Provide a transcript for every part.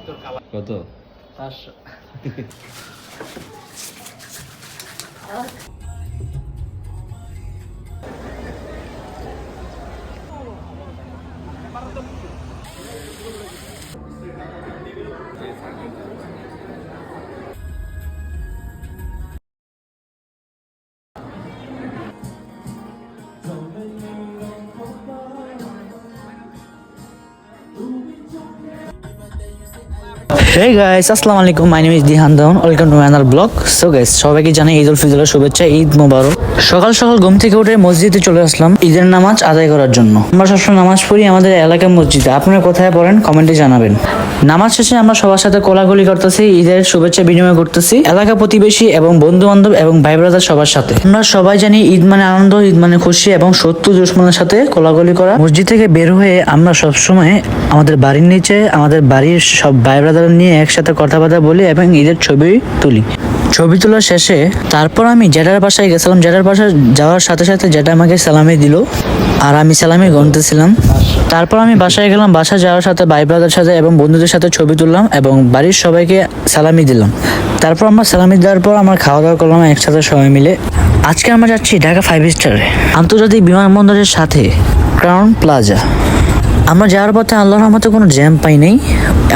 কত? 500। Hey guys, আসসালামু আলাইকুম, my name is Dihan Daun, welcome to my another blog. So guys, সবাইকে জানাই ঈদ উল ফিতরের শুভেচ্ছা, ঈদ মোবারক। সকাল সকাল ঘুম থেকে উঠে মসজিদে চলে আসলাম ঈদের নামাজ আদায় করার জন্য। আমরা সবসময় নামাজ পড়ি আমাদের এলাকার মসজিদে। আপনারা কোথায় পড়েন কমেন্টে জানাবেন। নামাজ শেষে আমরা সবার সাথে কোলাকুলি করতেছি, ঈদের শুভেচ্ছা বিনিময় করতেছি এলাকা প্রতিবেশী এবং বন্ধু বান্ধব এবং ভাই ব্রাদার সবার সাথে। আমরা সবাই জানি ঈদ মানে আনন্দ, ঈদ মানে খুশি এবং শত্রু দুশ্মনের সাথে কোলাকুলি করা। মসজিদ থেকে বের হয়ে আমরা সবসময় আমাদের বাড়ির নিচে আমাদের বাড়ির সব ভাই ব্রাদার নিয়ে একসাথে কথাবার্তা বলি এবং ঈদের ছবি তুলি। ছবি তোলা শেষে তারপর আমি জেঠার বাসায় গেছিলাম। জেঠার বাসায় যাওয়ার সাথে সাথে জেঠা আমাকে সালামি দিল আর আমি সালামি গুনতেছিলাম। তারপর আমি বাসায় গেলাম। বাসায় যাওয়ার সাথে ভাই ব্রাদার সাথে এবং বন্ধুদের সাথে ছবি তুললাম এবং বাড়ির সবাইকে সালামি দিলাম। তারপর আমরা সালামি দেওয়ার পর আমরা খাওয়া দাওয়া করলাম একসাথে সবাই মিলে। আজকে আমরা যাচ্ছি ঢাকা 5 স্টারে আন্তর্জাতিক বিমানবন্দরের সাথে ক্রাউন প্লাজা। আমরা যাওয়ার পথে আল্লাহর রহমতে কোনো জ্যাম পাই নাই,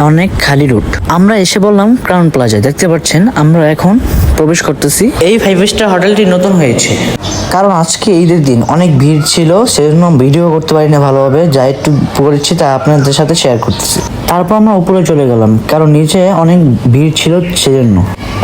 অনেক খালি রুট। আমরা এসে বললাম ক্রাউন প্লাজা। দেখতে পাচ্ছেন আমরা এখন প্রবেশ করতেছি। এই 5 স্টার হোটেলটি নতুন হয়েছে কারণ আজকে ঈদের দিন অনেক ভিড় ছিল, সেজন্য ভিডিও করতে পারি না ভালোভাবে। যা একটু করেছি তা আপনাদের সাথে শেয়ার করতেছি। তারপর আমরা উপরে চলে গেলাম কারণ নিচে অনেক ভিড় ছিল, সেজন্য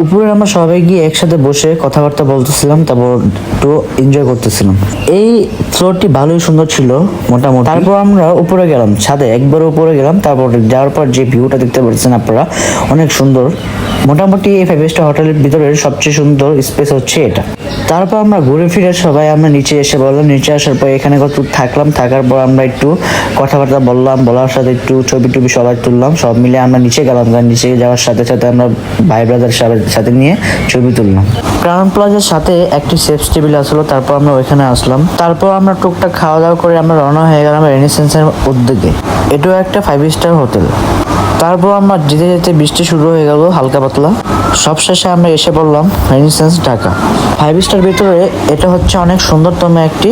উপরে আমরা সবাই গিয়ে একসাথে বসে কথাবার্তা বলতেছিলাম, তারপর একটু এনজয় করতেছিলাম। এই ফ্লোরটি ভালোই সুন্দর ছিল মোটামুটি। তারপর আমরা উপরে গেলাম, ছাদে একবার উপরে গেলাম। তারপর যাওয়ার পর যে ভিউটা দেখতে পাচ্ছেন আপনারা অনেক সুন্দর। মোটামুটি এই 5 স্টার হোটেলের ভিতরে সবচেয়ে সুন্দর স্পেস হচ্ছে এটা। তারপর আমরা ঘুরে ফিরে সবাই আমরা নিচে এসে বললাম। নিচে আসার পর এখানে কত থাকলাম, থাকার পর আমরা একটু কথাবার্তা বললাম, বলার সাথে একটু ছবি টবি সবাই তুললাম। সব মিলে আমরা নিচে গেলাম। নিচে যাওয়ার সাথে সাথে আমরা ভাই ব্রাদার সাথে নিয়ে ছবি তুললাম। ক্রাউন প্লাজার সাথে একটি সেফস টেবিল আসলো। তারপর আমরা ওইখানে আসলাম। তারপর আমরা টুকটাক খাওয়া দাওয়া করে আমরা রওনা হয়ে গেলাম রেনেসান্সের উদ্যোগে। এটাও একটা 5 স্টার হোটেল। তারপর আমরা যেতে যেতে বৃষ্টি শুরু হয়ে গেল হালকা পাতলা। সবশেষে আমরা এসে বললাম রেনেসান্স ঢাকা 5 স্টার ভিতরে। এটা হচ্ছে অনেক সুন্দরতম একটি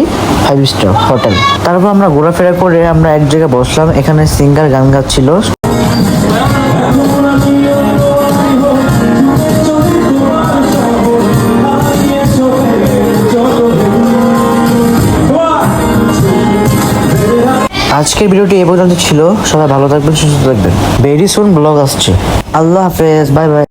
5 স্টার হোটেল। তারপর আমরা ঘোরাফেরা করে আমরা এক জায়গায় বসলাম। এখানে সিঙ্গার গান গাচ্ছিল। আজকের ভিডিওটি এই পর্যন্ত ছিল। সবাই ভালো থাকবেন, সুস্থ থাকবেন। ভেরি সুন ব্লগ আসছে। আল্লাহ হাফেজ, বাই বাই।